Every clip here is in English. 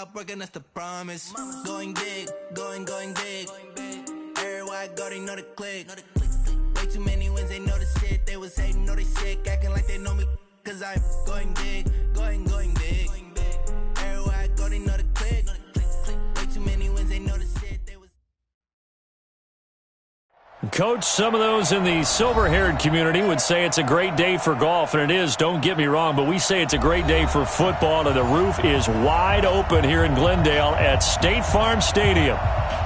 stop working, that's the promise. Going big, going big. Everywhere I go, they know the click. Way too many wins, they know the shit. They was hating, know they sick, acting like they know me. Cause I'm going big, going big. Everywhere I go, they know the click. Way too many wins, they know the shit. They was. Coach, some of those in the silver-haired community would say it's a great day for golf, and it is, don't get me wrong, but we say it's a great day for football, and the roof is wide open here in Glendale at State Farm Stadium.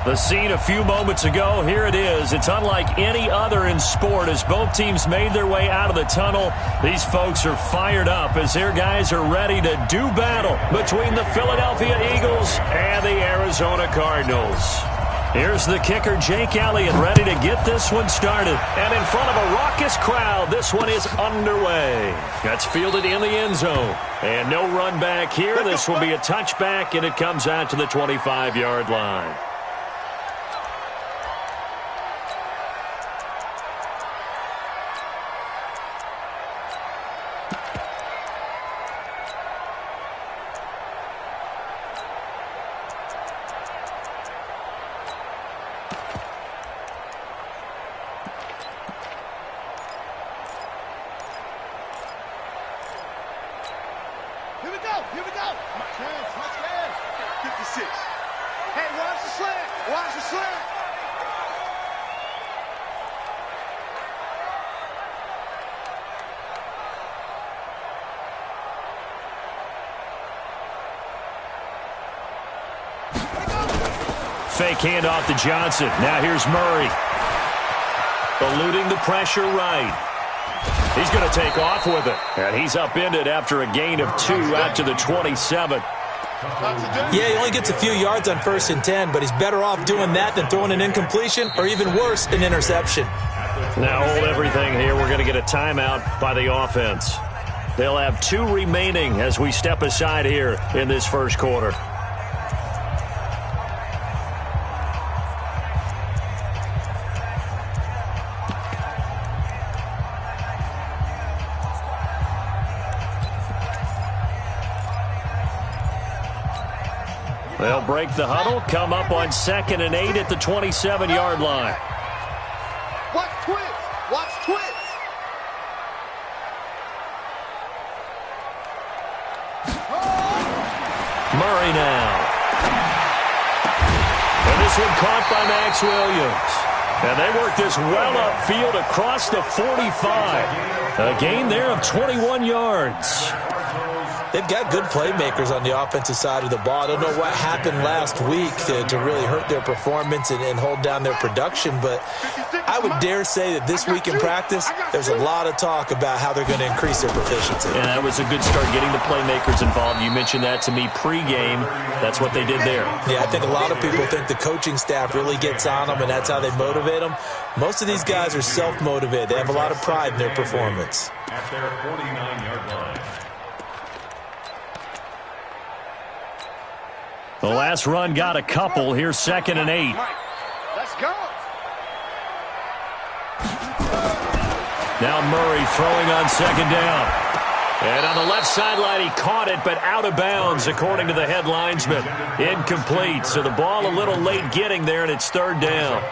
The scene a few moments ago, here it is. It's unlike any other in sport as both teams made their way out of the tunnel. These folks are fired up as their guys are ready to do battle between the Philadelphia Eagles and the Arizona Cardinals. Here's the kicker, Jake Elliott, ready to get this one started. And in front of a raucous crowd, this one is underway. That's fielded in the end zone. And no run back here. This will be a touchback, and it comes out to the 25-yard line. Here we go. Touchdown. 56. Hey, watch the slant. Watch the slant. Fake handoff to Johnson. Now here's Murray. Eluding the pressure right. He's going to take off with it. And he's upended after a gain of 2 out to the 27. Yeah, he only gets a few yards on 1st and 10, but he's better off doing that than throwing an incompletion or even worse, an interception. Now hold everything here. We're going to get a timeout by the offense. They'll have 2 remaining as we step aside here in this first quarter. They'll break the huddle, come up on 2nd and 8 at the 27-yard line. Watch twins. Watch twins. Murray now. And this one caught by Max Williams. And they work this well upfield across the 45. A gain there of 21 yards. They've got good playmakers on the offensive side of the ball. I don't know what happened last week to really hurt their performance and hold down their production, but I would dare say that this week in practice, there's a lot of talk about how they're going to increase their proficiency. And that was a good start, getting the playmakers involved. You mentioned that to me pregame. That's what they did there. Yeah, I think a lot of people think the coaching staff really gets on them, and that's how they motivate them. Most of these guys are self-motivated. They have a lot of pride in their performance. At their 49-yard line. The last run got a couple. Here's 2nd and 8. Let's go. Now Murray throwing on 2nd down. And on the left sideline, he caught it, but out of bounds, according to the head linesman. Incomplete. So the ball a little late getting there, and it's 3rd down.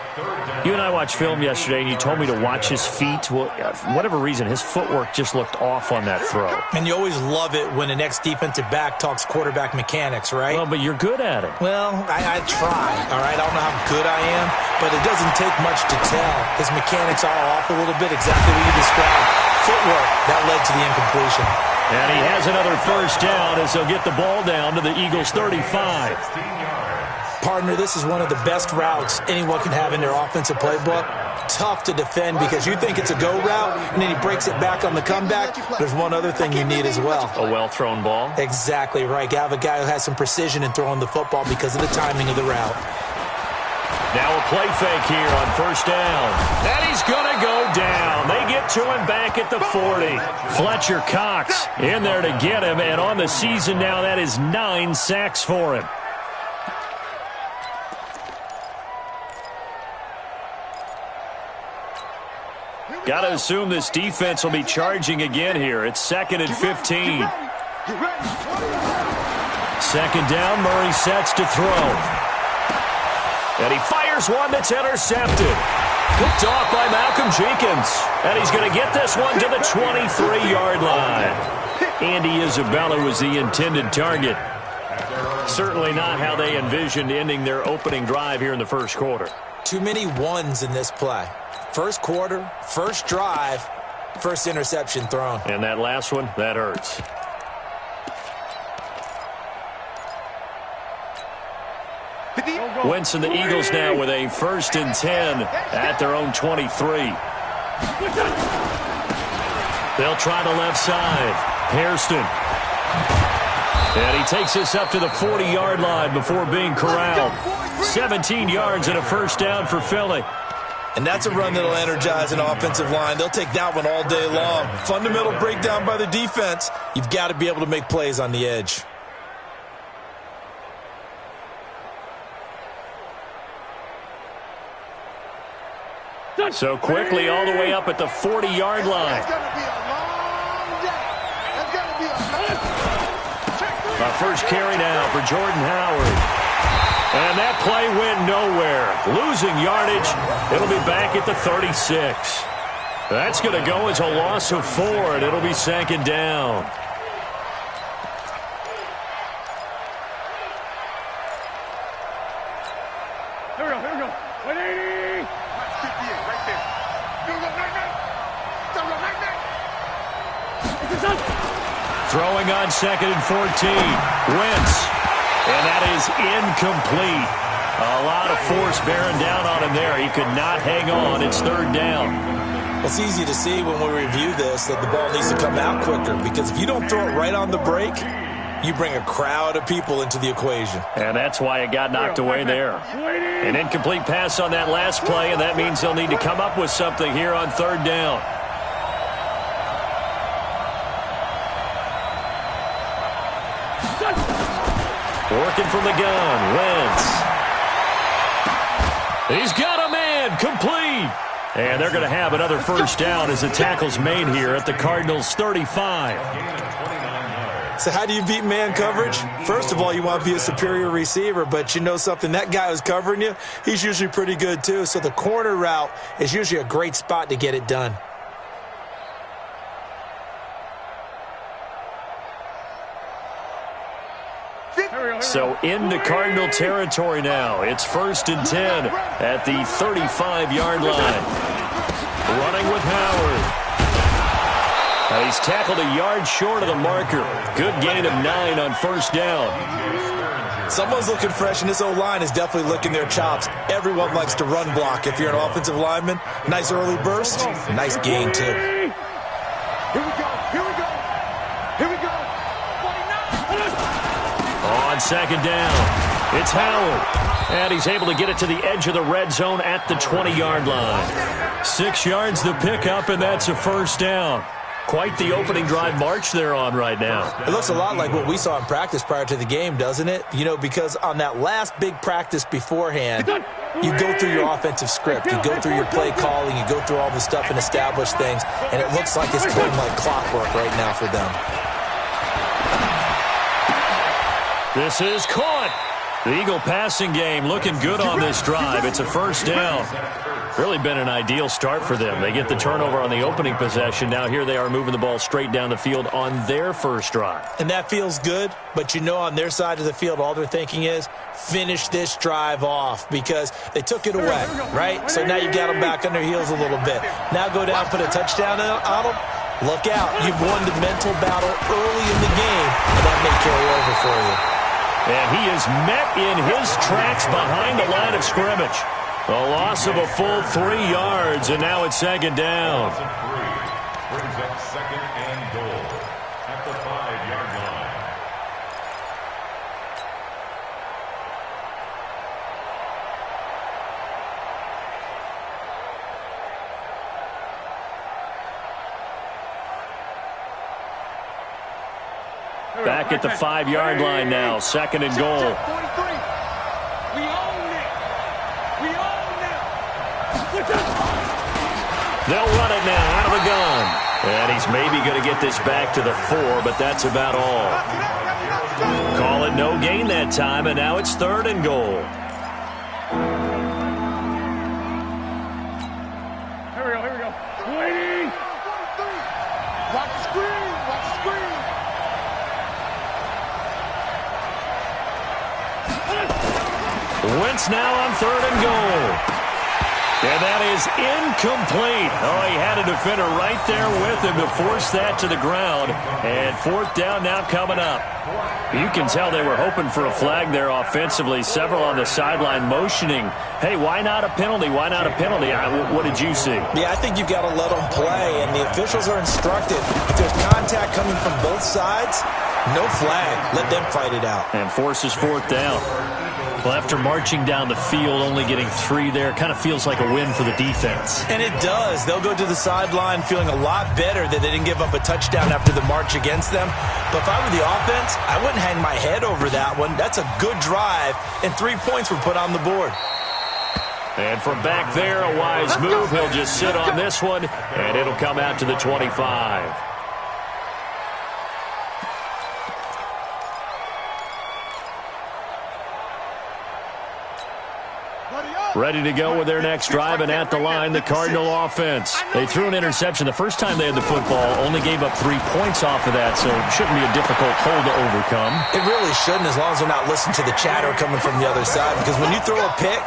You and I watched film yesterday, and you told me to watch his feet. Well, for whatever reason, his footwork just looked off on that throw. And you always love it when the next defensive back talks quarterback mechanics, right? Well, but you're good at it. Well, I try, all right? I don't know how good I am, but it doesn't take much to tell. His mechanics are off a little bit, exactly what you described. Footwork, that led to the incompletion. And he has another 1st down as they'll get the ball down to the Eagles' 35. Partner, this is one of the best routes anyone can have in their offensive playbook. Tough to defend because you think it's a go route, and then he breaks it back on the comeback. There's one other thing you need as well. A well-thrown ball. Exactly right. You have a guy who has some precision in throwing the football because of the timing of the route. Now a play fake here on 1st down. And he's going to go down. They get to him back at the 40. Fletcher Cox in there to get him. And on the season now, that is 9 sacks for him. Got to assume this defense will be charging again here. It's 2nd and 15. Second down, Murray sets to throw. And he fires one that's intercepted. Picked off by Malcolm Jenkins. And he's going to get this one to the 23-yard line. Andy Isabella was the intended target. Certainly not how they envisioned ending their opening drive here in the first quarter. Too many ones in this play. First quarter, first drive, first interception thrown. And that last one, that hurts. Wentz and the Eagles now with a 1st and 10 at their own 23. They'll try the left side. Hairston. And he takes this up to the 40-yard line before being corralled. 17 yards and a first down for Philly. And that's a run that'll energize an offensive line. They'll take that one all day long. Fundamental breakdown by the defense. You've got to be able to make plays on the edge. So quickly all the way up at the 40-yard line. A first carry now for Jordan Howard. And that play went nowhere. Losing yardage. It'll be back at the 36. That's going to go as a loss of 4, and it'll be 2nd down. Here we go. 180. Throwing on 2nd and 14. Wentz. And that is incomplete. A lot of force bearing down on him there. He could not hang on. It's 3rd down. It's easy to see when we review this that the ball needs to come out quicker, because if you don't throw it right on the break, you bring a crowd of people into the equation. And that's why it got knocked away there. An incomplete pass on that last play, and that means they'll need to come up with something here on 3rd down. Working from the gun, Wentz. He's got a man, complete. And they're going to have another first down as the tackle's made here at the Cardinals' 35. So how do you beat man coverage? First of all, you want to be a superior receiver, but you know something, that guy who's covering you, he's usually pretty good too. So the corner route is usually a great spot to get it done. So into Cardinal territory now. It's 1st and 10 at the 35-yard line. Running with Howard. Now he's tackled a yard short of the marker. Good gain of 9 on 1st down. Someone's looking fresh, and this O-line is definitely licking their chops. Everyone likes to run block. If you're an offensive lineman, nice early burst, nice gain too. Here we go. On 2nd down, it's Howard. And he's able to get it to the edge of the red zone at the 20-yard line. 6 yards the pickup, and that's a first down. Quite the opening drive march they're on right now. It looks a lot like what we saw in practice prior to the game, doesn't it? You know, because on that last big practice beforehand, you go through your offensive script, you go through your play calling, you go through all the stuff and establish things, and it looks like it's going like clockwork right now for them. This is caught. The Eagle passing game looking good on this drive. It's a first down. Really been an ideal start for them. They get the turnover on the opening possession. Now here they are moving the ball straight down the field on their first drive. And that feels good, but you know on their side of the field all they're thinking is finish this drive off because they took it away, right? So now you got them back on their heels a little bit. Now go down, put a touchdown on them. Look out. You've won the mental battle early in the game, and that may carry over for you. And he is met in his tracks behind the line of scrimmage. A loss of a full 3 yards, and now it's 2nd down. Brings up 2nd and goal at the 5-yard line. Back at the 5-yard line now, 2nd and goal. They'll run it now out of the gun. And he's maybe going to get this back to the 4, but that's about all. Call it no gain that time, and now it's 3rd and goal. Here we go. Waiting. Watch the screen. Watch the screen. Wentz now on 3rd and goal. And that is incomplete. Oh, he had a defender right there with him to force that to the ground. And 4th down now coming up. You can tell they were hoping for a flag there offensively. Several on the sideline motioning, hey, why not a penalty? Why not a penalty? What did you see? Yeah, I think you've got to let them play, and the officials are instructed. If there's contact coming from both sides, no flag. Let them fight it out. And forces 4th down. Well, after marching down the field, only getting 3 there, kind of feels like a win for the defense. And it does. They'll go to the sideline feeling a lot better that they didn't give up a touchdown after the march against them. But if I were the offense, I wouldn't hang my head over that one. That's a good drive, and 3 points were put on the board. And from back there, a wise move. He'll just sit on this one, and it'll come out to the 25. Ready to go with their next drive, and at the line, the Cardinal offense. They threw an interception the first time they had the football, only gave up 3 points off of that, so it shouldn't be a difficult hole to overcome. It really shouldn't, as long as they're not listening to the chatter coming from the other side, because when you throw a pick,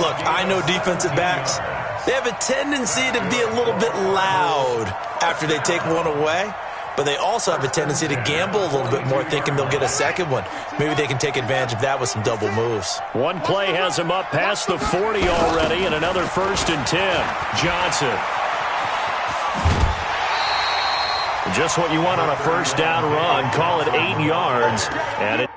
look, I know defensive backs, they have a tendency to be a little bit loud after they take one away. But they also have a tendency to gamble a little bit more, thinking they'll get a second one. Maybe they can take advantage of that with some double moves. One play has him up past the 40 already, and another 1st and 10. Johnson. Just what you want on a 1st down run. Call it 8 yards. And it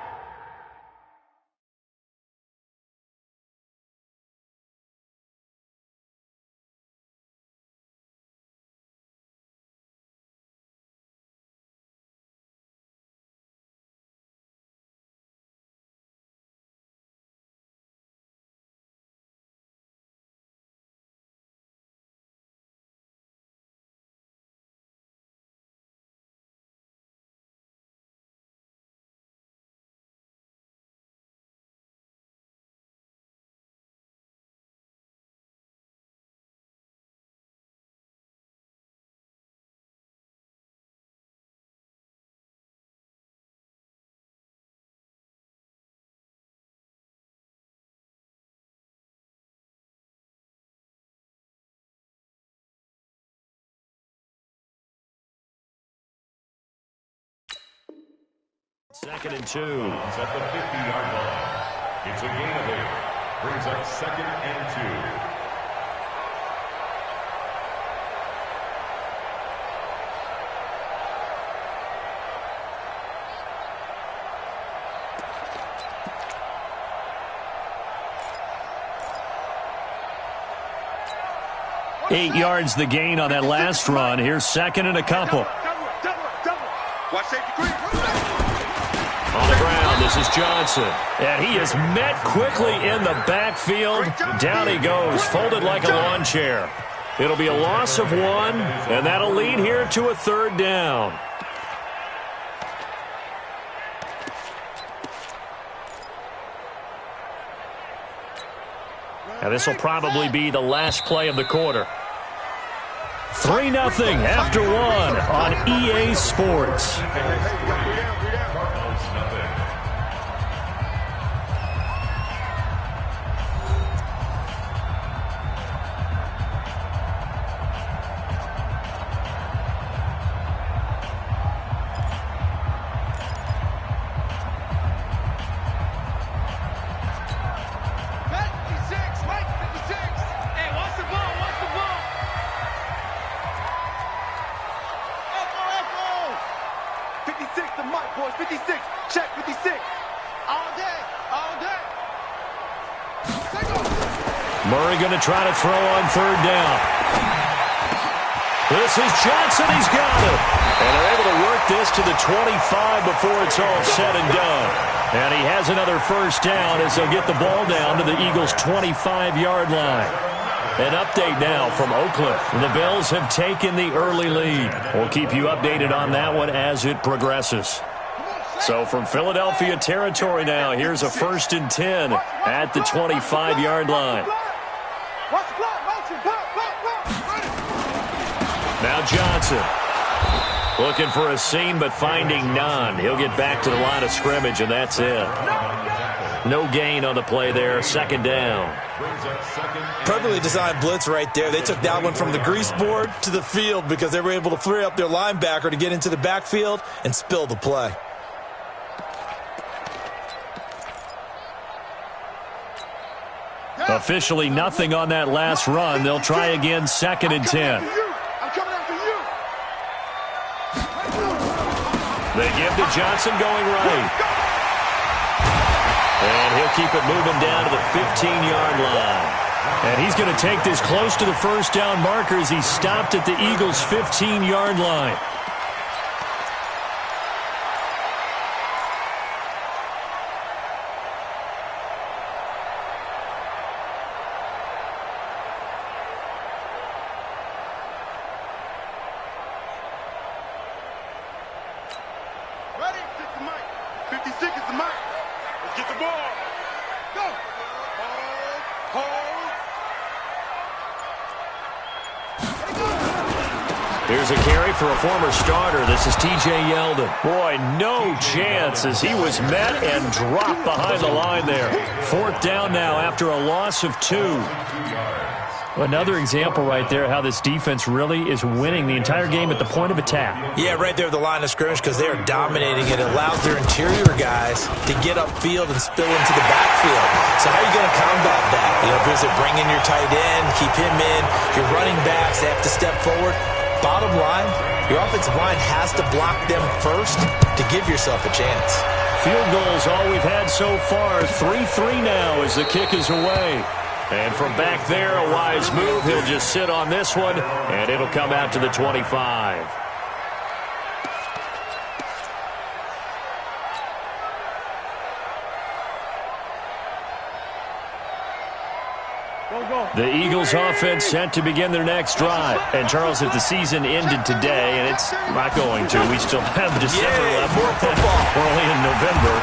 Second and 2. It's at the 50-yard line. It's a gain of 8. Brings up 2nd and 2. Eight yards the gain on that last run. Here's 2nd and a couple. Watch safety green. On the ground, this is Johnson. And he is met quickly in the backfield. Down he goes, folded like a lawn chair. It'll be a loss of 1, and that'll lead here to a 3rd down. And this will probably be the last play of the quarter. 3-0 after 1 on EA Sports. Murray going to try to throw on 3rd down. This is Johnson. He's got it. And they're able to work this to the 25 before it's all said and done. And he has another 1st down as they'll get the ball down to the Eagles' 25-yard line. An update now from Oakland. The Bills have taken the early lead. We'll keep you updated on that one as it progresses. So from Philadelphia territory now, here's a 1st and 10 at the 25-yard line. Now Johnson looking for a seam but finding none. He'll get back to the line of scrimmage, and that's it. No gain on the play there. 2nd down. Perfectly designed blitz right there. They took that one from the grease board to the field because they were able to free up their linebacker to get into the backfield and spill the play. Officially nothing on that last run. They'll try again, 2nd and 10. They give to Johnson going right. And he'll keep it moving down to the 15-yard line. And he's going to take this close to the 1st down marker as he stopped at the Eagles' 15-yard line. Here's a carry for a former starter. This is T.J. Yeldon. Boy, no chance as he was met and dropped behind the line there. 4th down now after a loss of 2. Another example right there how this defense really is winning the entire game at the point of attack. Yeah, right there at the line of scrimmage because they are dominating it. It allows their interior guys to get upfield and spill into the backfield. So how are you going to combat that? You know, is it bring in your tight end, keep him in, your running backs, they have to step forward. Bottom line, your offensive line has to block them first to give yourself a chance. Field goals all we've had so far. 3-3 now as the kick is away. And from back there, a wise move. He'll just sit on this one, and it'll come out to the 25. The Eagles offense set to begin their next drive. And Charles, if the season ended today, and it's not going to, we still have December left. More football. We're only in November.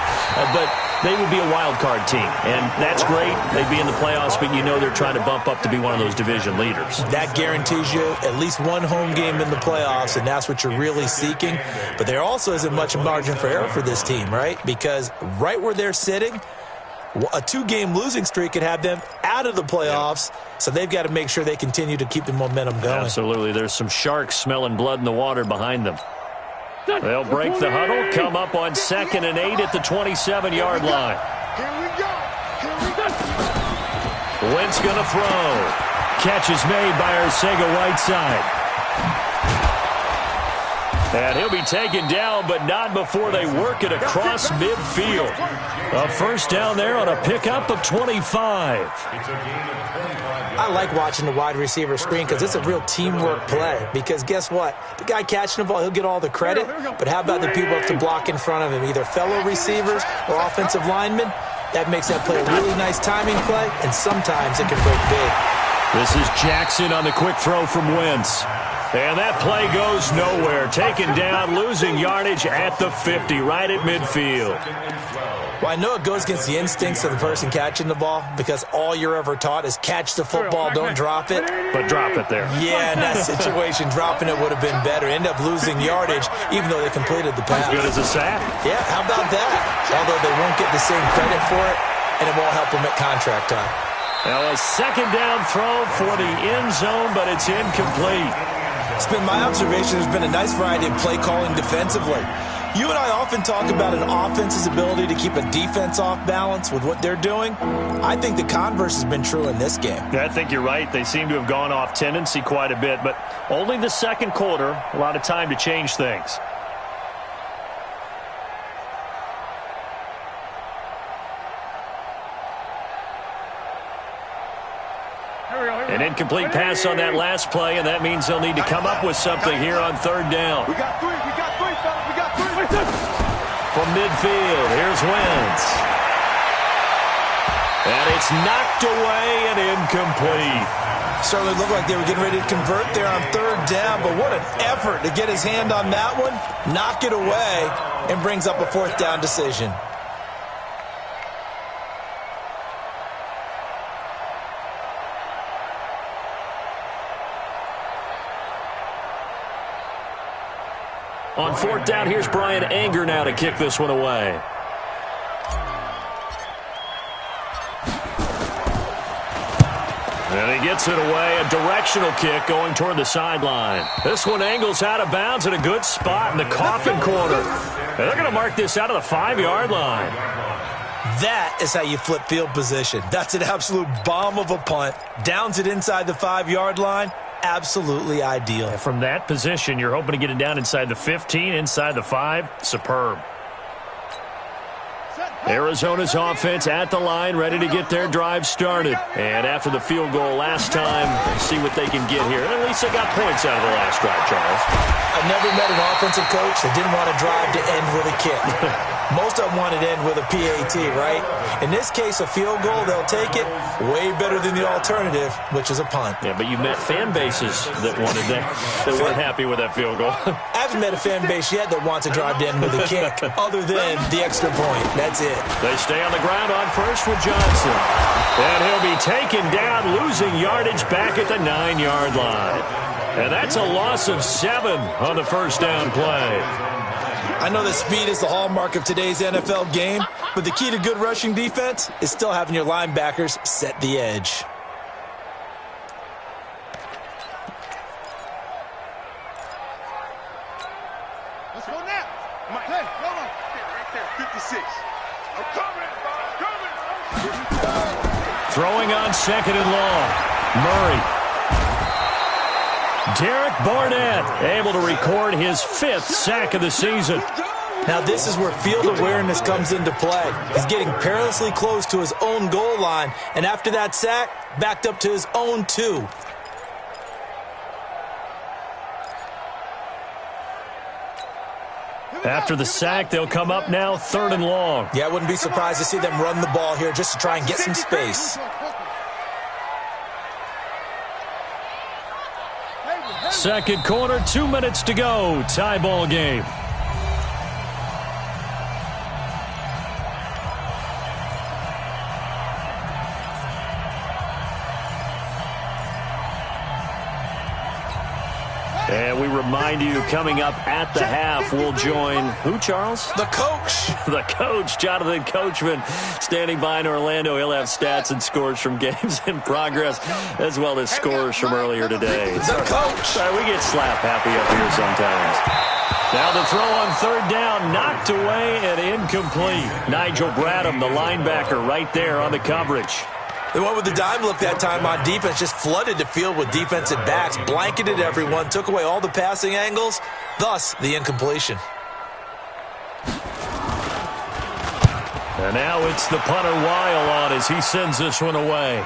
But they would be a wild card team. And that's great. They'd be in the playoffs, but you know they're trying to bump up to be one of those division leaders. That guarantees you at least one home game in the playoffs, and that's what you're really seeking. But there also isn't much margin for error for this team, right? Because right where they're sitting, a 2-game losing streak could have them out of the playoffs, so they've got to make sure they continue to keep the momentum going. Absolutely. There's some sharks smelling blood in the water behind them. They'll break the huddle, come up on 2nd and 8 at the 27-yard line. Wentz going to throw. Catch is made by Arcega-Whiteside. And he'll be taken down, but not before they work it across midfield. A 1st down there on a pickup of 25. I like watching the wide receiver screen because it's a real teamwork play. Because guess what? The guy catching the ball, he'll get all the credit. But how about the people up to block in front of him, either fellow receivers or offensive linemen? That makes that play a really nice timing play, and sometimes it can break big. This is Jackson on the quick throw from Wentz. And that play goes nowhere. Taken down, losing yardage at the 50, right at midfield. Well, I know it goes against the instincts of the person catching the ball because all you're ever taught is catch the football, don't drop it. But drop it there. Yeah, in that situation, dropping it would have been better. End up losing yardage, even though they completed the pass. As good as a sack. Yeah, how about that? Although they won't get the same credit for it, and it won't help them at contract time. Now a 2nd down throw for the end zone, but it's incomplete. It's been my observation there's been a nice variety of play calling defensively. You and I often talk about an offense's ability to keep a defense off balance with what they're doing. I think the converse has been true in this game. Yeah, I think you're right. They seem to have gone off tendency quite a bit, but only the 2nd quarter, a lot of time to change things. An incomplete pass on that last play, and that means they'll need to come up with something here on 3rd down. We got 3, fellas, we got 3. From midfield, here's Wentz. And it's knocked away and incomplete. Certainly looked like they were getting ready to convert there on third down, but what an effort to get his hand on that one, knock it away, and brings up a fourth down decision. On fourth down, here's Brian Anger now to kick this one away. And he gets it away, a directional kick going toward the sideline. This one angles out of bounds at a good spot in the coffin corner. And they're going to mark this out of the 5-yard line. That is how you flip field position. That's an absolute bomb of a punt. Downs it inside the 5-yard line. Absolutely ideal. From that position, you're hoping to get it down inside the 15, inside the 5. Superb. Arizona's offense at the line, ready to get their drive started. And after the field goal last time, see what they can get here. And at least they got points out of the last drive, Charles. I've never met an offensive coach that didn't want to drive to end with a kick. Most of them wanted to end with a PAT, right? In this case, a field goal, they'll take it. Way better than the alternative, which is a punt. Yeah, but you met fan bases that wanted that weren't happy with that field goal. I haven't met a fan base yet that wants to drive to end with a kick, other than the extra point. That's it. They stay on the ground on first with Johnson. And he'll be taken down, losing yardage back at the 9-yard line. And that's a loss of 7 on the first down play. I know that speed is the hallmark of today's NFL game, but the key to good rushing defense is still having your linebackers set the edge. Let's go now. Hey, go on. Right there, 56. I'm coming. Throwing on second and long. Murray. Derek Barnett able to record his 5th sack of the season. Now this is where field awareness comes into play. He's getting perilously close to his own goal line, and after that sack, backed up to his own 2. After the sack, they'll come up now 3rd and long. Yeah, I wouldn't be surprised to see them run the ball here just to try and get some space. Second quarter, 2 minutes to go. Tie ball game. And we remind you, coming up at the half, we'll join who, Charles? The coach. The coach, Jonathan Coachman, standing by in Orlando. He'll have stats and scores from games in progress, as well as scores from earlier today. The coach. We get slap happy up here sometimes. Now the throw on 3rd down, knocked away and incomplete. Nigel Bradham, the linebacker, right there on the coverage. They went with the dime look that time on defense, just flooded the field with defensive backs, blanketed everyone, took away all the passing angles, thus the incompletion. And now it's the punter Weil on as he sends this one away.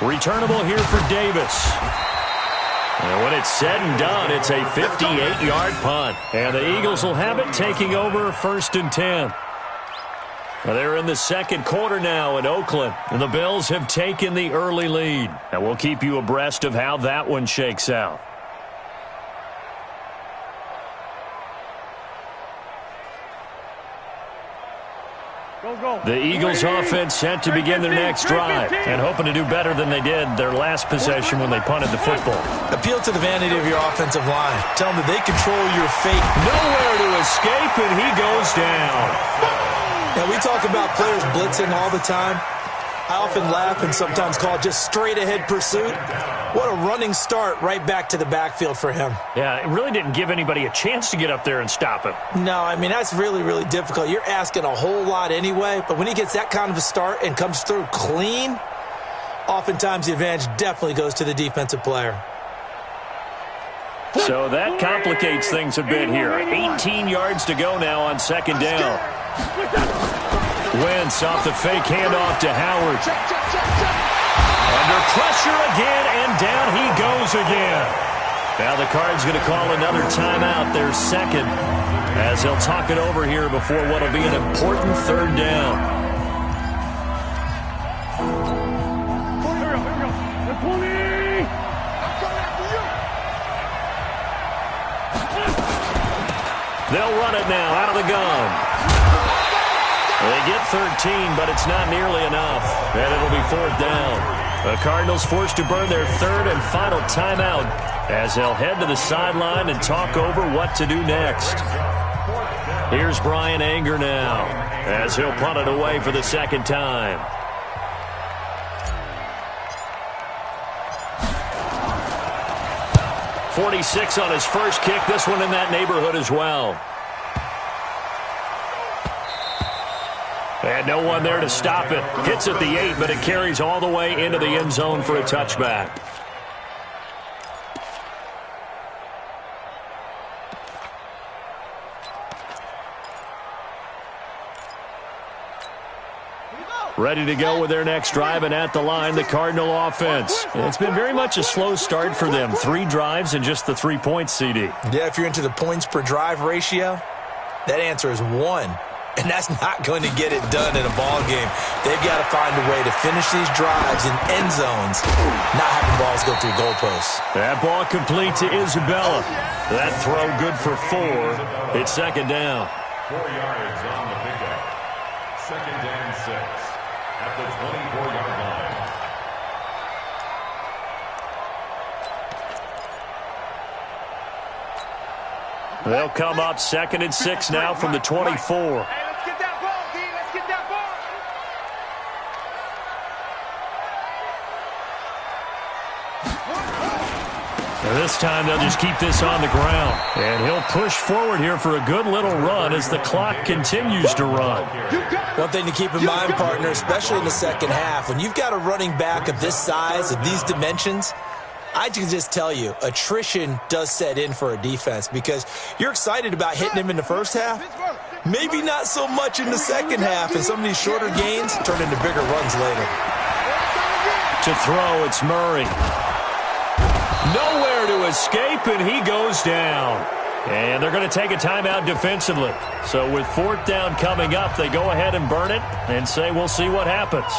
Returnable here for Davis. And when it's said and done, it's a 58-yard punt. And the Eagles will have it, taking over 1st and 10. They're in the second quarter now in Oakland, and the Bills have taken the early lead. And we'll keep you abreast of how that one shakes out. The Eagles offense set to begin their next drive and hoping to do better than they did their last possession when they punted the football. Appeal to the vanity of your offensive line. Tell them that they control your fate. Nowhere to escape, and he goes down. Now, we talk about players blitzing all the time. I often laugh and sometimes call it just straight-ahead pursuit. What a running start right back to the backfield for him. Yeah, it really didn't give anybody a chance to get up there and stop him. No, I mean, that's really, really difficult. You're asking a whole lot anyway, but when he gets that kind of a start and comes through clean, oftentimes the advantage definitely goes to the defensive player. So that complicates things a bit here. 18 yards to go now on 2nd down. Wentz off the fake handoff to Howard. Under pressure again, and down he goes again. Now the Cards going to call another timeout, their 2nd, as they'll talk it over here before what will be an important 3rd down. They'll run it now out of the gun. They get 13, but it's not nearly enough, and it'll be 4th down. The Cardinals forced to burn their 3rd and final timeout as they'll head to the sideline and talk over what to do next. Here's Brian Anger now as he'll punt it away for the 2nd time. .46 on his first kick. This one in that neighborhood as well. And no one there to stop it. Hits at the 8, but it carries all the way into the end zone for a touchback. Ready to go with their next drive, and at the line, the Cardinal offense. It's been very much a slow start for them. 3 drives and just the 3 points, CD. Yeah, if you're into the points per drive ratio, that answer is 1. And that's not going to get it done in a ball game. They've got to find a way to finish these drives in end zones, not having balls go through goalposts. That ball complete to Isabella. That throw good for 4. It's 2nd down. 4 yards on the pickup. 2nd and 6 at the 24-yard line. They'll come up 2nd and 6 now from the 24. This time they'll just keep this on the ground. And he'll push forward here for a good little run as the clock continues to run. One thing to keep in mind, partner, especially in the second half, when you've got a running back of this size, of these dimensions, I can just tell you, attrition does set in for a defense because you're excited about hitting him in the first half. Maybe not so much in the second half, and some of these shorter gains turn into bigger runs later. To throw, it's Murray. Nowhere to escape, and he goes down. And they're going to take a timeout defensively. So with 4th down coming up, they go ahead and burn it and say we'll see what happens.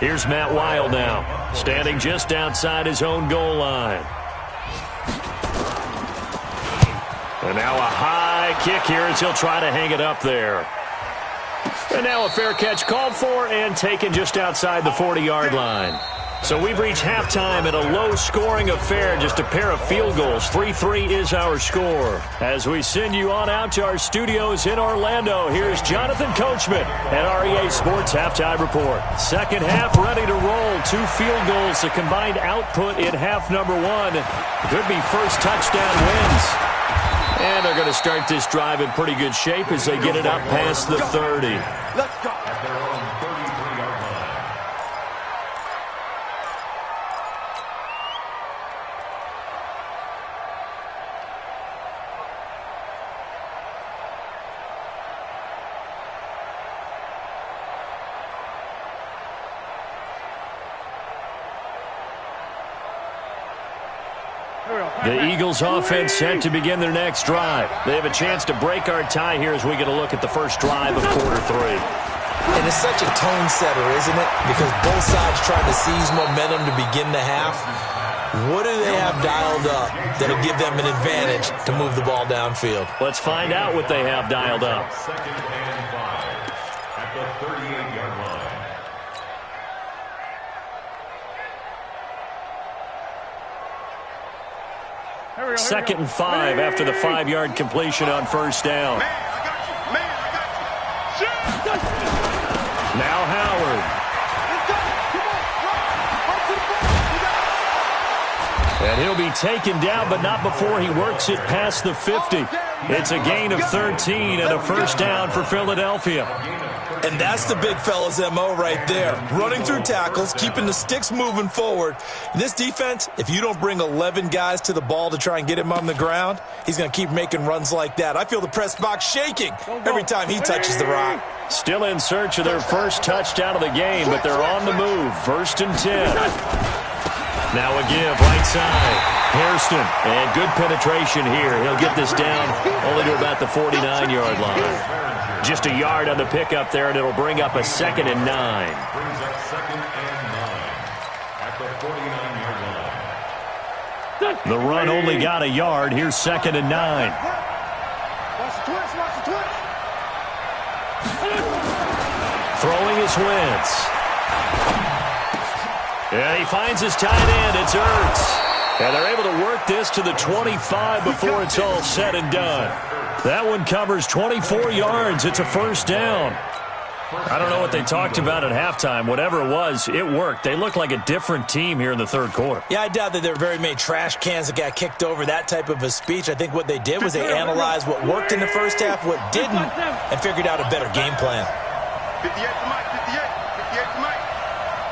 Here's Matt Wild now, standing just outside his own goal line. And now a high kick here as he'll try to hang it up there. And now a fair catch called for and taken just outside the 40-yard line. So we've reached halftime at a low-scoring affair, just a pair of field goals. 3-3 is our score. As we send you on out to our studios in Orlando, here's Jonathan Coachman at REA Sports Halftime Report. Second half ready to roll. 2 field goals, the combined output in half number 1. Could be first touchdown wins. And they're going to start this drive in pretty good shape as they get it up past the 30. Let's go. At their own 33-yard line. The Eagles offense set to begin their next drive. They have a chance to break our tie here as we get a look at the first drive of quarter 3. And it's such a tone setter, isn't it? Because both sides trying to seize momentum to begin the half. What do they have dialed up that'll give them an advantage to move the ball downfield? Let's find out what they have dialed up. 2nd and 5 at the 38-yard line. 2nd and 5 after the 5-yard completion on first down. Now Howard. And he'll be taken down, but not before he works it past the 50. It's a gain of 13 and a first down for Philadelphia. And that's the big fella's MO right there. Running through tackles, keeping the sticks moving forward. This defense, if you don't bring 11 guys to the ball to try and get him on the ground, he's going to keep making runs like that. I feel the press box shaking every time he touches the rock. Still in search of their first touchdown of the game, but they're on the move. 1st and 10. Now a give, right side. Hairston, and good penetration here. He'll get this down only to about the 49-yard line. Just a yard on the pickup there, and it'll bring up a 2nd and 9. Brings up 2nd and 9. the 49-yard line. The run only got a yard. Here's 2nd and 9. Watch the twist, watch the twist. Throwing is Wentz. And he finds his tight end. It's Ertz. And they're able to work this to the 25 before it's all said and done. That one covers 24 yards. It's a first down. I don't know what they talked about at halftime. Whatever it was, it worked. They look like a different team here in the third quarter. Yeah, I doubt that there were very many trash cans that got kicked over, that type of a speech. I think what they did was they analyzed what worked in the first half, what didn't, and figured out a better game plan. 58 to Mike, 58 to Mike.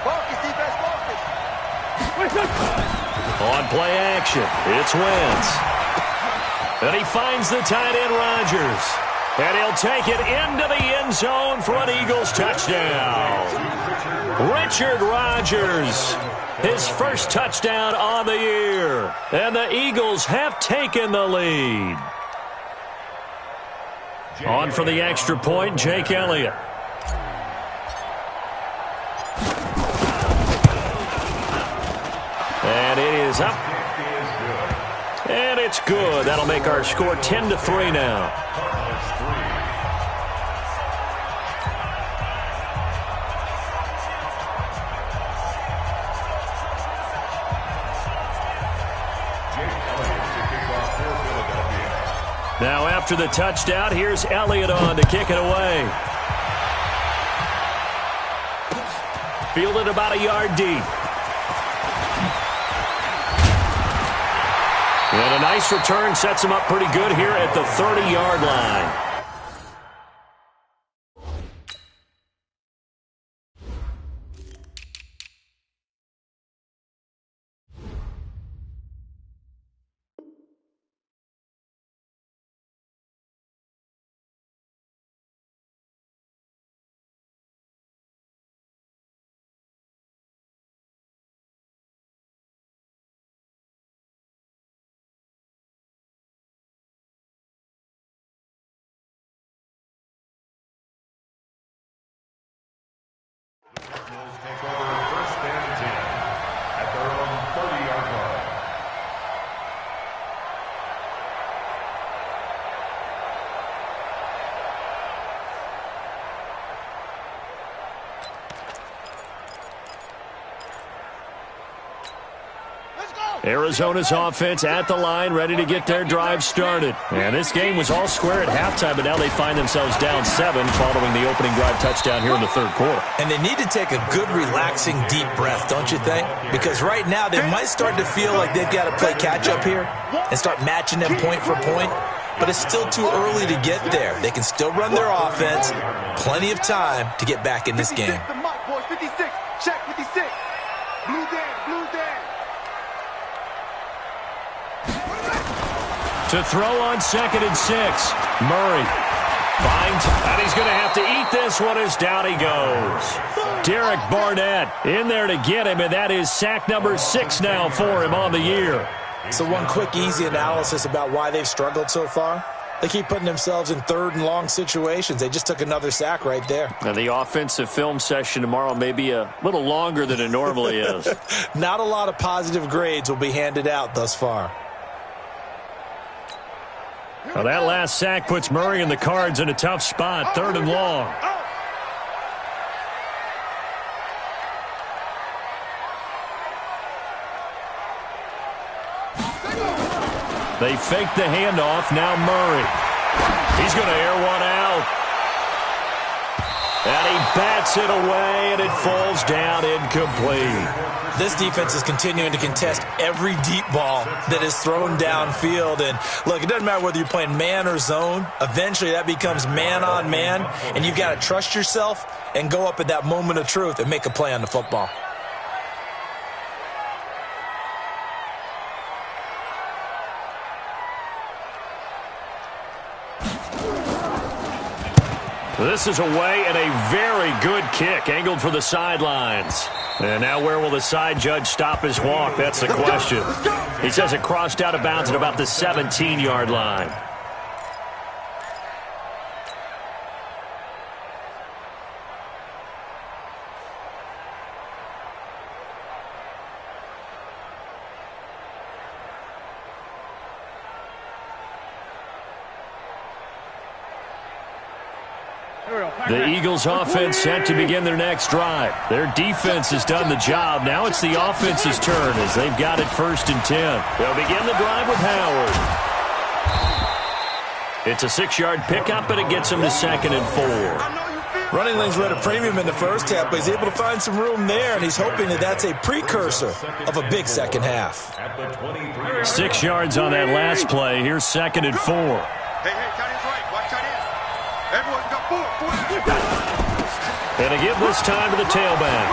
Focus, defense, focus. On play action, it's Wentz. And he finds the tight end, Rodgers. And he'll take it into the end zone for an Eagles touchdown. Richard Rodgers, his first touchdown on the year. And the Eagles have taken the lead. On for the extra point, Jake Elliott. And it is up. And it's good. That'll make our score 10-3 now. Now after the touchdown, here's Elliott on to kick it away. Fielded about a yard deep. And a nice return sets him up pretty good here at the 30-yard line. Take over 1st and 10 at their own 30-yard line. Arizona's offense at the line, ready to get their drive started. And this game was all square at halftime, but now they find themselves down 7 following the opening drive touchdown here in the third quarter. And they need to take a good, relaxing, deep breath, don't you think? Because right now they might start to feel like they've got to play catch-up here and start matching them point for point. But it's still too early to get there. They can still run their offense. Plenty of time to get back in this game. 56, check 56. Blue down, blue down. To throw on 2nd and 6. Murray finds, and he's going to have to eat this one as down he goes. Derek Barnett in there to get him, and that is sack number 6 now for him on the year. So one quick, easy analysis about why they've struggled so far. They keep putting themselves in 3rd and long situations. They just took another sack right there. And the offensive film session tomorrow may be a little longer than it normally is. Not a lot of positive grades will be handed out thus far. Well, that last sack puts Murray and the Cards in a tough spot, 3rd and long. They fake the handoff. Now Murray. He's going to air one out. And he bats it away, and it falls down incomplete. This defense is continuing to contest every deep ball that is thrown downfield. And, look, it doesn't matter whether you're playing man or zone. Eventually that becomes man on man, and you've got to trust yourself and go up at that moment of truth and make a play on the football. This is away and a very good kick, angled for the sidelines. And now where will the side judge stop his walk? That's the question. He says it crossed out of bounds at about the 17-yard line. The Eagles offense set to begin their next drive. Their defense has done the job. Now it's the offense's turn as they've got it 1st and 10. They'll begin the drive with Howard. It's a 6-yard pickup, and it gets him to 2nd and 4. Running lanes were at a premium in the first half, but he's able to find some room there, and he's hoping that that's a precursor of a big second half. 6 yards on that last play. Here's 2nd and 4. Hey, tight end's right. Watch tight end. Everyone's got 4. And a give this time to the tailback.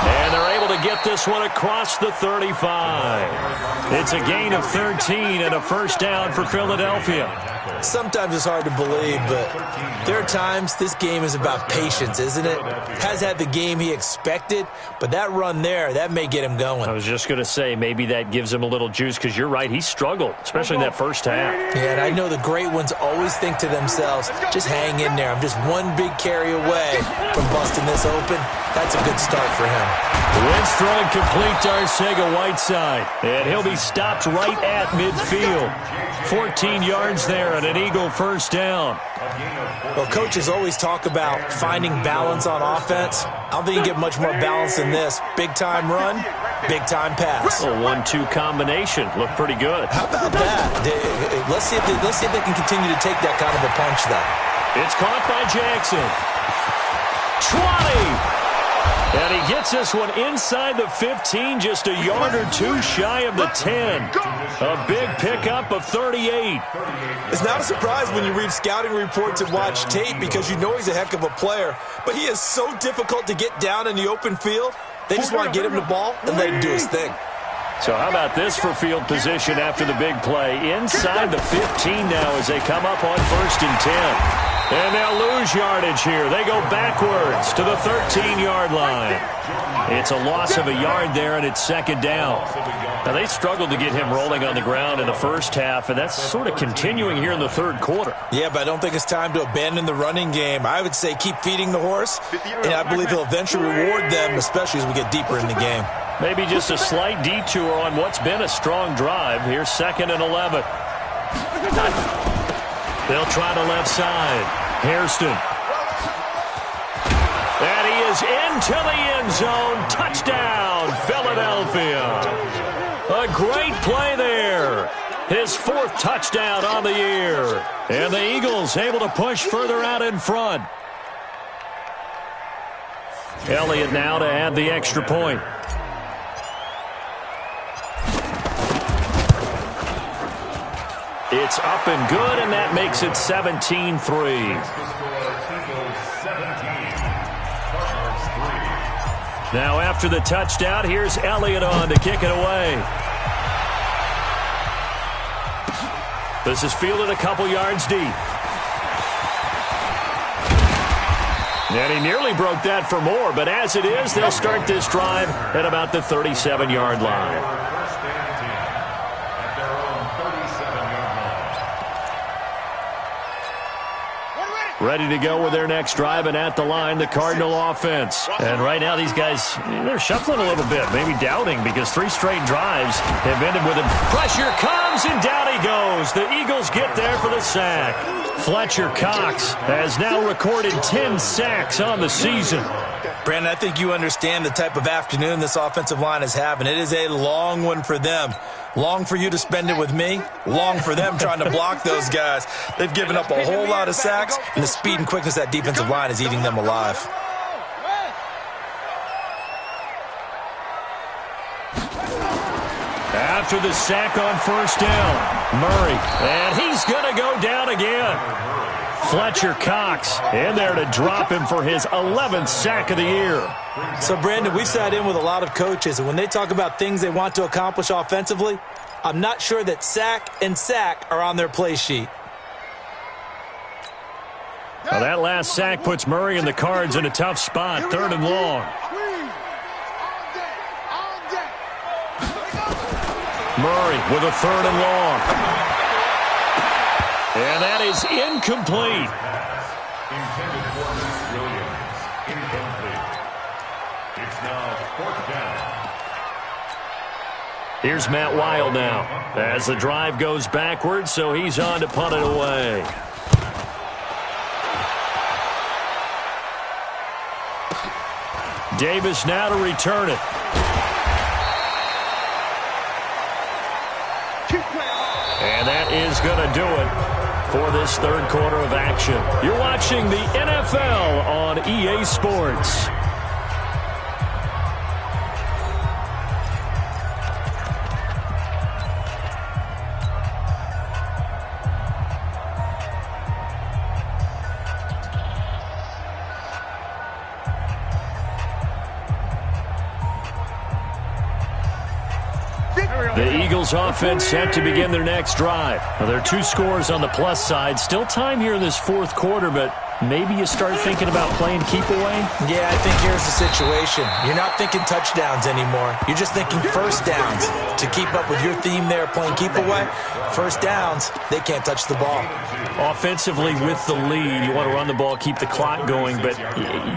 And they're able to get this one across the 35. It's a gain of 13 and a 1st down for Philadelphia. Sometimes it's hard to believe, but there are times this game is about patience, isn't it? Has had the game he expected, but that run there, that may get him going. I was just going to say, maybe that gives him a little juice, because you're right, he struggled, especially in that first half. Yeah, and I know the great ones always think to themselves, just hang in there. I'm just one big carry away from busting this open. That's a good start for him. Wentz throwing complete to Arcega-Whiteside, and he'll be stopped right at midfield. 14 yards there and an Eagle 1st down. Well, coaches always talk about finding balance on offense. I don't think you get much more balance than this. Big-time run, big-time pass. A 1-2 combination. Looked pretty good. How about that? Let's see if they can continue to take that kind of a punch, though. It's caught by Jackson. 20. And he gets this one inside the 15, just a yard or 2 shy of the 10. A big pickup of 38. It's not a surprise when you read scouting reports and watch tape, because you know he's a heck of a player. But he is so difficult to get down in the open field. They just want to get him the ball and let him do his thing. So how about this for field position after the big play? Inside the 15 now as they come up on 1st and 10. And they'll lose yardage here. They go backwards to the 13-yard line. It's a loss of a yard there, and it's 2nd down. Now, they struggled to get him rolling on the ground in the first half, and that's sort of continuing here in the 3rd quarter. Yeah, but I don't think it's time to abandon the running game. I would say keep feeding the horse, and I believe he'll eventually reward them, especially as we get deeper in the game. Maybe just a slight detour on what's been a strong drive. Here's 2nd and 11. They'll try the left side. Hairston. And he is into the end zone. Touchdown, Philadelphia. A great play there. His 4th touchdown on the year. And the Eagles able to push further out in front. Elliott now to add the extra point. It's up and good, and that makes it 17-3. Now after the touchdown, here's Elliott on to kick it away. This is fielded a couple yards deep. And he nearly broke that for more, but as it is, they'll start this drive at about the 37-yard line. Ready to go with their next drive, and at the line, the Cardinal offense. And right now, these guys, they're shuffling a little bit, maybe doubting, because 3 straight drives have ended with a pressure comes, and down he goes. The Eagles get there for the sack. Fletcher Cox has now recorded 10 sacks on the season. Brandon, I think you understand the type of afternoon this offensive line is having. It is a long one for them. Long for you to spend it with me. Long for them trying to block those guys. They've given up a whole lot of sacks, and the speed and quickness of that defensive line is eating them alive. After the sack on 1st down, Murray, and he's going to go down again. Fletcher Cox in there to drop him for his 11th sack of the year. So, Brandon, we've sat in with a lot of coaches, and when they talk about things they want to accomplish offensively, I'm not sure that sack and sack are on their play sheet. Now that last sack puts Murray and the Cards in a tough spot, 3rd and long. Murray with a 3rd and long. And that is incomplete. Intended for Williams. Incomplete. It's now 4th down. Here's Matt Wild now as the drive goes backwards, so he's on to punt it away. Davis now to return it. And that is going to do it for this third quarter of action. You're watching the NFL on EA Sports. The Eagles offense set to begin their next drive. Well, there are 2 scores on the plus side. Still time here in this fourth quarter, but maybe you start thinking about playing keep away? Yeah, I think here's the situation. You're not thinking touchdowns anymore. You're just thinking first downs. To keep up with your theme there, playing keep away, first downs, they can't touch the ball. Offensively with the lead, you want to run the ball, keep the clock going, but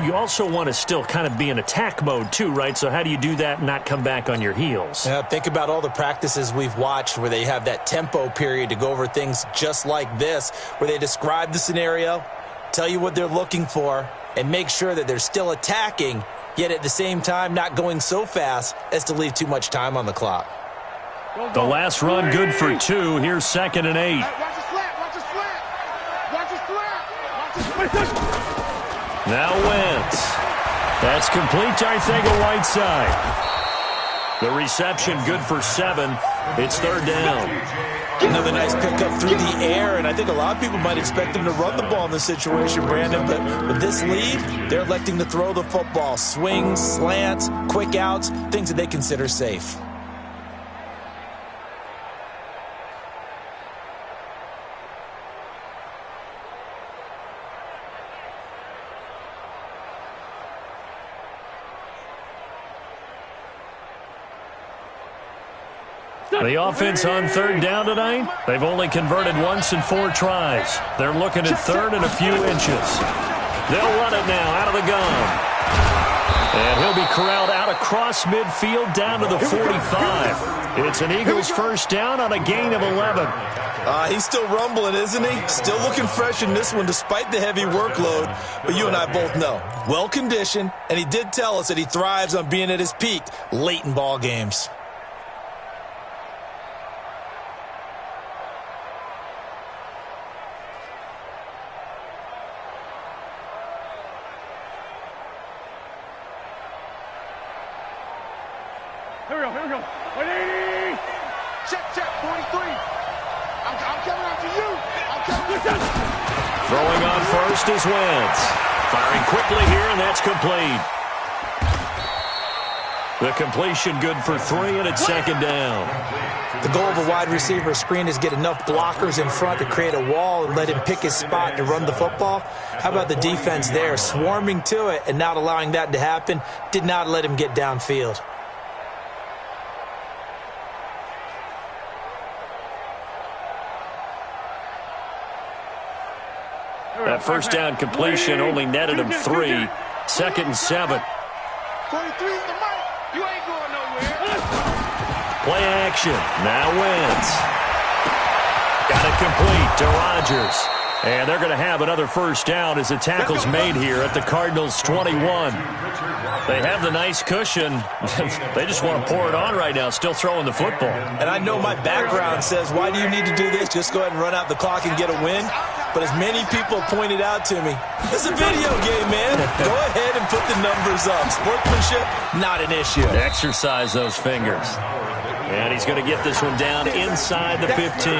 you also want to still kind of be in attack mode too, right? So how do you do that and not come back on your heels? Yeah, think about all the practices we've watched where they have that tempo period to go over things just like this, where they describe the scenario, tell you what they're looking for, and make sure that they're still attacking, yet at the same time not going so fast as to leave too much time on the clock. The last run good for 2. Here's 2nd and 8. Watch the slant, watch the slant. Watch the slant. Watch the slant. Now Wentz. That's complete to Whiteside. The reception good for 7. It's 3rd down. Another nice pickup through the air, and I think a lot of people might expect them to run the ball in this situation, Brandon, but with this lead, they're electing to throw the football. Swings, slants, quick outs, things that they consider safe. The offense on 3rd down tonight, they've only converted once in 4 tries. They're looking at 3rd and a few inches. They'll run it now out of the gun. And he'll be corralled out across midfield down to the 45. It's an Eagles first down on a gain of 11. He's still rumbling, isn't he? Still looking fresh in this one despite the heavy workload. But you and I both know, well-conditioned, and he did tell us that he thrives on being at his peak late in ball games. Here we go. 180. Check, 43. I'm coming after you. I'm coming after you. Throwing on first is Wentz. Firing quickly here, and that's complete. The completion good for 3, and it's 2nd down. The goal of a wide receiver screen is get enough blockers in front to create a wall and let him pick his spot to run the football. How about the defense there, swarming to it and not allowing that to happen? Did not let him get downfield. That first down completion only netted him 3. 2nd and 7. 43 is the mark. You ain't going nowhere. Play action. Now Wentz. Got it complete to Rodgers. And they're going to have another first down as the tackle's made here at the Cardinals' 21. They have the nice cushion. They just want to pour it on right now, still throwing the football. And I know my background says, why do you need to do this? Just go ahead and run out the clock and get a win. But as many people pointed out to me, it's a video game, man. Go ahead and put the numbers up. Sportsmanship, not an issue. Exercise those fingers. And he's going to get this one down inside the 15.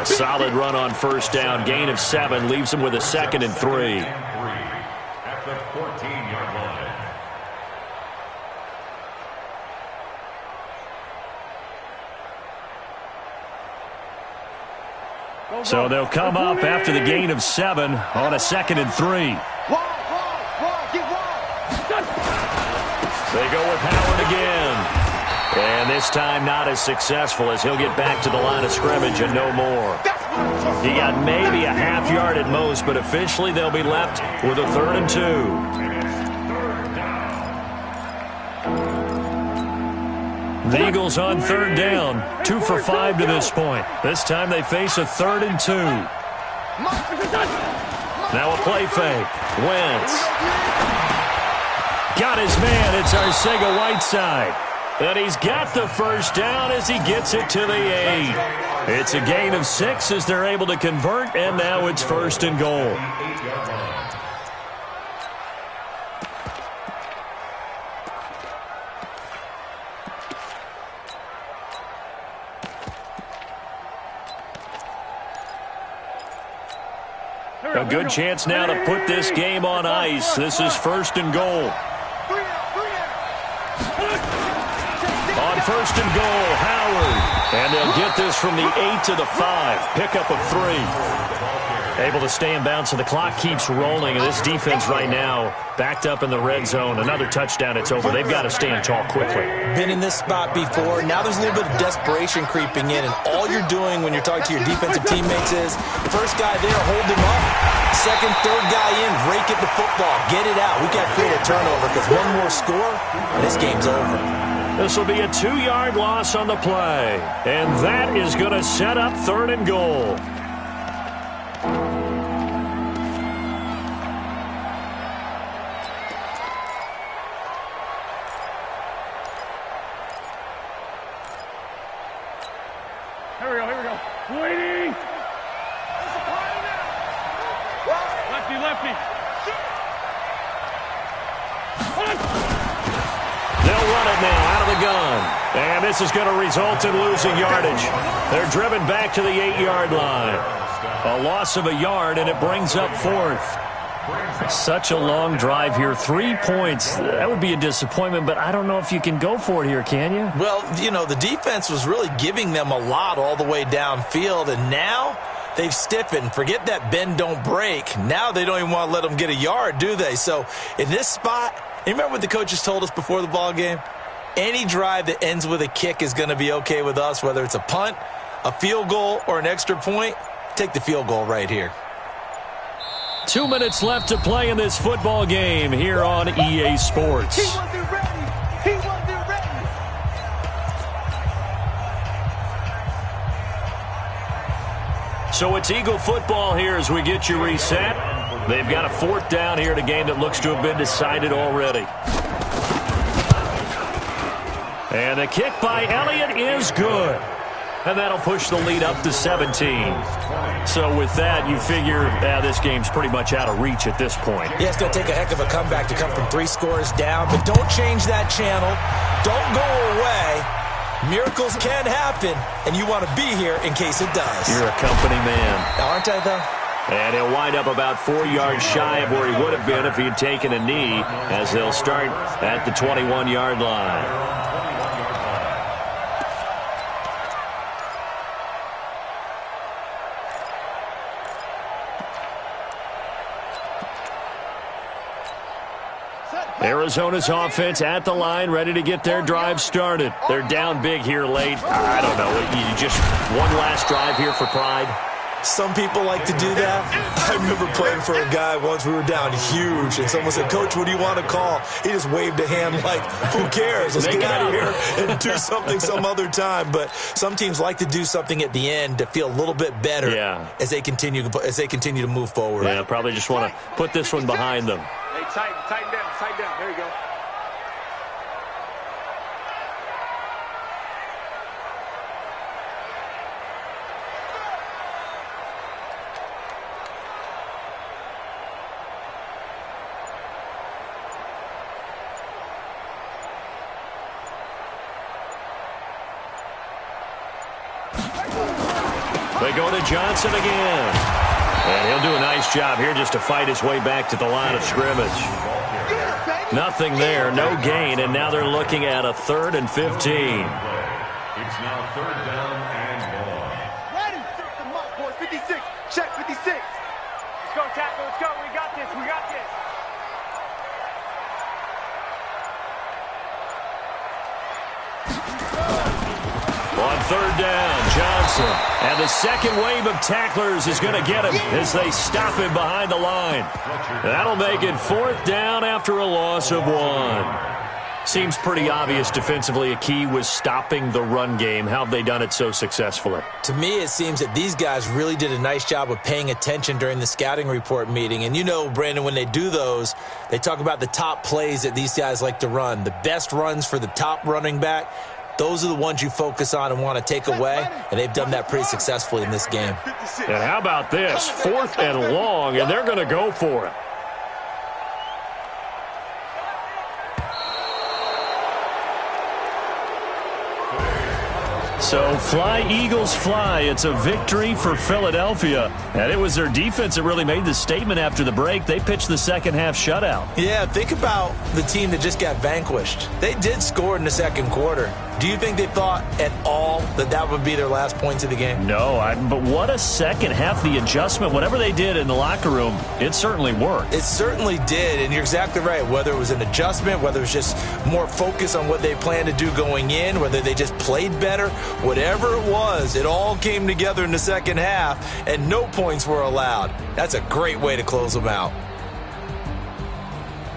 A solid run on first down. Gain of 7 leaves him with a 2nd and 3. At the 14-yard line. So they'll come up after the gain of 7 on a 2nd and 3. They go with Howard again. And this time not as successful as he'll get back to the line of scrimmage and no more. He got maybe a half yard at most, but officially they'll be left with a 3rd and 2. The Eagles on 3rd down, 2 for 5 to this point. This time they face a 3rd and 2. Now a play fake. Wentz. Got his man. It's Arcega-Whiteside. And he's got the first down as he gets it to the 8. It's a gain of 6 as they're able to convert, and now it's 1st and goal. A good chance now to put this game on ice. This is 1st and goal. On 1st and goal, Howard. And they'll get this from the 8 to the 5. Pickup of 3. Able to stay in bounds, so the clock keeps rolling. And this defense right now backed up in the red zone. Another touchdown, it's over. They've got to stand tall quickly. Been in this spot before. Now there's a little bit of desperation creeping in. And all you're doing when you're talking to your defensive teammates is, first guy there, hold him up. Second, third guy in, rake at the football. Get it out. We got to create a turnover because one more score, and this game's over. This will be a 2-yard loss on the play. And that is going to set up 3rd and goal. Here we go. Waiting. Lefty. They'll run it now out of the gun. And this is going to result in losing yardage. They're driven back to the 8-yard line. A loss of a yard, and it brings up 4th. Such a long drive here. 3 points. That would be a disappointment, but I don't know if you can go for it here, can you? Well, you know, the defense was really giving them a lot all the way downfield, and now they've stiffened. Forget that bend, don't break. Now they don't even want to let them get a yard, do they? So in this spot, you remember what the coaches told us before the ball game? Any drive that ends with a kick is going to be okay with us, whether it's a punt, a field goal, or an extra point. Take the field goal right here. 2 minutes left to play in this football game here on EA Sports. He wasn't ready. So it's Eagle football here as we get you reset. They've got a 4th down here in a game that looks to have been decided already. And the kick by Elliott is good. And that'll push the lead up to 17. So with that, you figure this game's pretty much out of reach at this point. Yeah, it's going to take a heck of a comeback to come from 3 scores down. But don't change that channel. Don't go away. Miracles can happen, and you want to be here in case it does. You're a company man. Aren't I, though? And he'll wind up about 4 yards shy of where he would have been if he had taken a knee, as they'll start at the 21-yard line. Arizona's offense at the line, ready to get their drive started. They're down big here late. I don't know. You just one last drive here for pride. Some people like to do that. I remember playing for a guy once. We were down huge, and someone said, "Coach, what do you want to call?" He just waved a hand like, "Who cares? Let's get out of here and do something some other time." But some teams like to do something at the end to feel a little bit better as they continue to move forward. Yeah, probably just want to put this one behind them. Hey, tighten down. There you go. They go to Johnson again. And he'll do a nice job here just to fight his way back to the line of scrimmage. Nothing there, no gain, and now they're looking at a 3rd and 15. It's now 3rd down and long. Ready, set the mark, boys. 56, check 56. Let's go, tackle, let's go. We got this. On 3rd down, Johnson. And the second wave of tacklers is going to get him as they stop him behind the line. That'll make it 4th down after a loss of 1. Seems pretty obvious defensively a key was stopping the run game. How have they done it so successfully? To me, it seems that these guys really did a nice job of paying attention during the scouting report meeting. And you know, Brandon, when they do those, they talk about the top plays that these guys like to run. The best runs for the top running back, those are the ones you focus on and want to take away, and they've done that pretty successfully in this game. And how about this? 4th and long, and they're going to go for it. So fly, Eagles, fly. It's a victory for Philadelphia. And it was their defense that really made the statement after the break. They pitched the second-half shutout. Yeah, think about the team that just got vanquished. They did score in the second quarter. Do you think they thought at all that that would be their last points of the game? No, but what a second half. The adjustment, whatever they did in the locker room, it certainly worked. It certainly did, and you're exactly right. Whether it was an adjustment, whether it was just more focus on what they planned to do going in, whether they just played better, whatever it was, it all came together in the second half, and no points were allowed. That's a great way to close them out.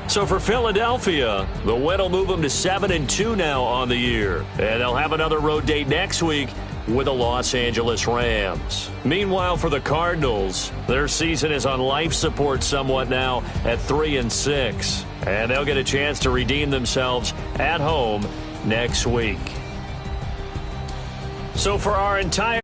So for Philadelphia, the win will move them to 7-2 now on the year. And they'll have another road date next week with the Los Angeles Rams. Meanwhile, for the Cardinals, their season is on life support somewhat now at 3-6. And they'll get a chance to redeem themselves at home next week. So for our entire